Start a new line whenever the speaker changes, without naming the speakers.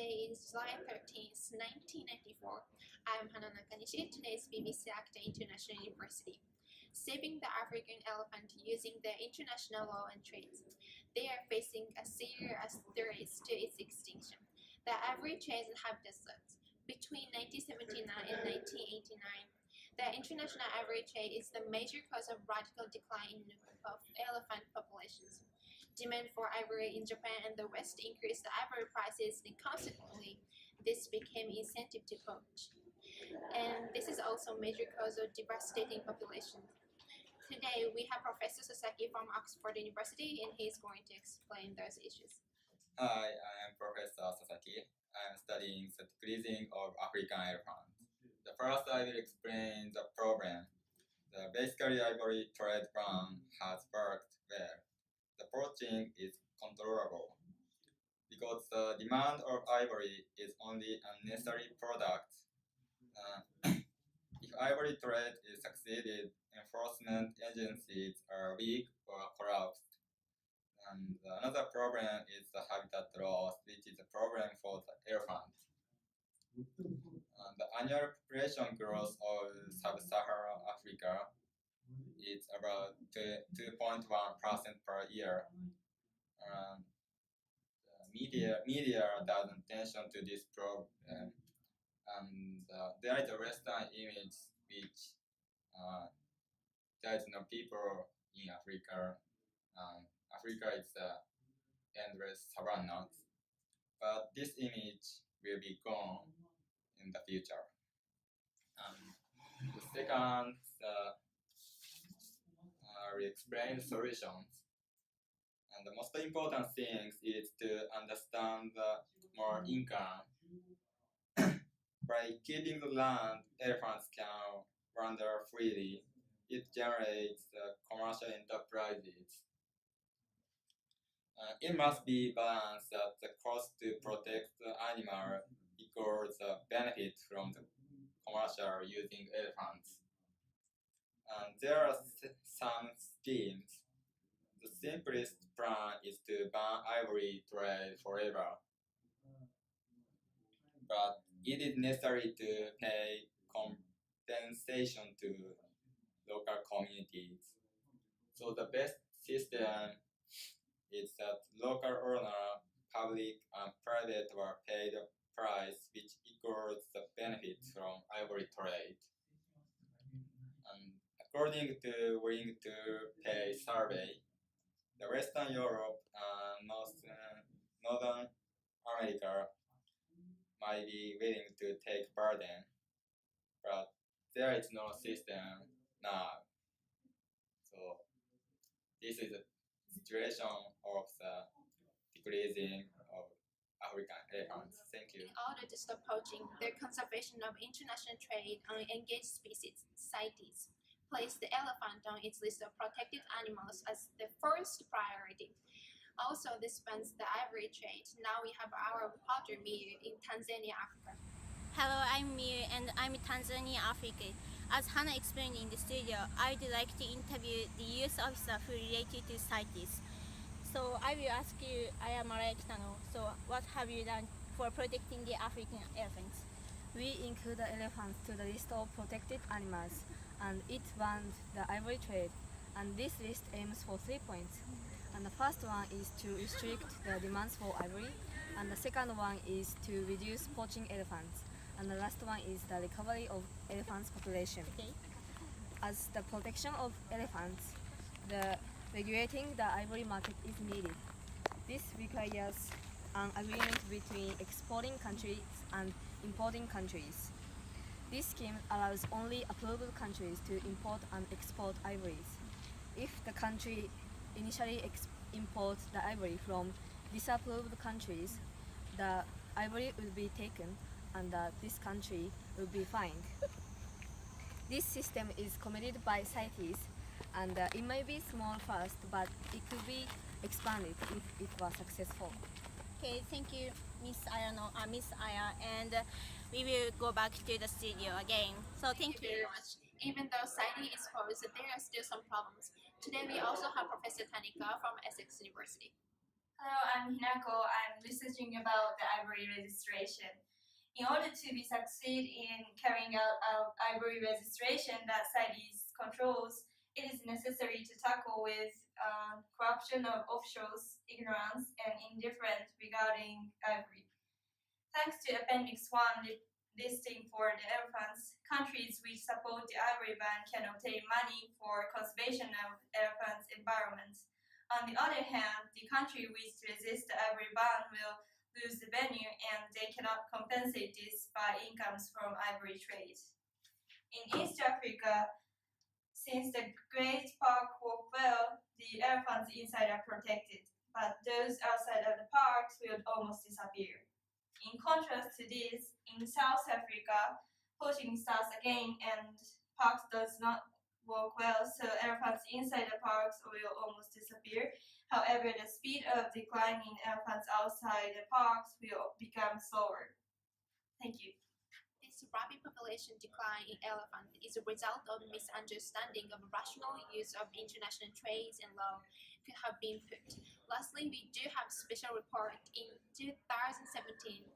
Today is July 13th, 1994. I'm Hana Nakanishi, today's BBC Acta International University. Saving the African elephant using the international law and trade. They are facing a serious threat to its extinction. The ivory trade habitats between 1979 and 1989. The international ivory trade is the major cause of radical decline of elephant populations. Demand for ivory in Japan and the West increased the ivory prices, and consequently, this became incentive to poach. And this is also a major cause of devastating populations. Today, we have Professor Sasaki from Oxford University, and he's going to explain those issues.
Hi, I am Professor Sasaki. I am studying the decreasing of African elephants. The first, I will explain the problem. The basically ivory trade ban has worked well. The poaching is controllable because the demand of ivory is only a necessary product. If ivory trade is succeeded, enforcement agencies are weak or corrupt. And another problem is the habitat loss, which is a problem for the elephant. The annual population growth of sub-Saharan Africa is about 2.1% per year. Media doesn't attention to this problem, and there is a Western image which there is no people in Africa. Africa is endless savanna, but this image will be gone in the future. The second, we explain solutions. And the most important thing is to understand more income. By keeping the land, elephants can wander freely. It generates commercial enterprises. It must be balanced that the cost to protect the animal equals the benefit from the commercial using elephants. And there are some schemes. The simplest plan is to ban ivory trade forever. But it is necessary to pay compensation to local communities. So the best system is that local owner, public and private were paid a price which equals the benefit from ivory trade. And according to Willing to Pay survey, the Western Europe and Northern America might be willing to take burden, but there is no system now. So this is the situation of the decreasing of African elephants. Thank you.
In order to stop poaching, the conservation of international trade on engaged species, CITES, placed the elephant on its list of protected animals as the first priority. Also, this bans the ivory trade. Now we have our reporter Miyu in Tanzania, Africa.
Hello, I'm Miu and I'm in Tanzania, Africa. As Hannah explained in the studio, I'd like to interview the youth officer who related to CITES. So I will ask you, I am Maria Kitano, so what have you done for protecting the African elephants?
We include the elephants to the list of protected animals, and it bans the ivory trade. And this list aims for 3 points. And the first one is to restrict the demands for ivory, and the second one is to reduce poaching elephants, and the last one is the recovery of elephants' population.
Okay.
As the protection of elephants, the regulating the ivory market is needed. This requires an agreement between exporting countries and importing countries. This scheme allows only approved countries to import and export ivories. If the country initially imports the ivory from disapproved countries, the ivory will be taken and this country will be fined. This system is committed by CITES, and it may be small first, but it could be expanded if it was successful.
Okay, thank you, Miss Aya, and we will go back to the studio again. So thank you.
Very much. Even though CITES is posed, there are still some problems. Today we also have Professor Tanika from Essex University.
Hello, I'm Hinako. I'm researching about the ivory registration. In order to be succeed in carrying out ivory registration that CITES controls, it is necessary to tackle with corruption of officials, ignorance, and indifference regarding ivory. Thanks to Appendix 1 listing for the elephants, countries which support the ivory ban can obtain money for conservation of elephants' environments. On the other hand, the country which resists the ivory ban will lose the venue and they cannot compensate this by incomes from ivory trade. In East Africa, since the Great Park work well, the elephants inside are protected, but those outside of the parks will almost disappear. In contrast to this, in South Africa, poaching starts again and parks does not work well, so elephants inside the parks will almost disappear. However, the speed of declining elephants outside the parks will become slower. Thank you.
This rapid population decline in elephant is a result of misunderstanding of rational use of international trades and law could have been put. Lastly, we do have special report in 2017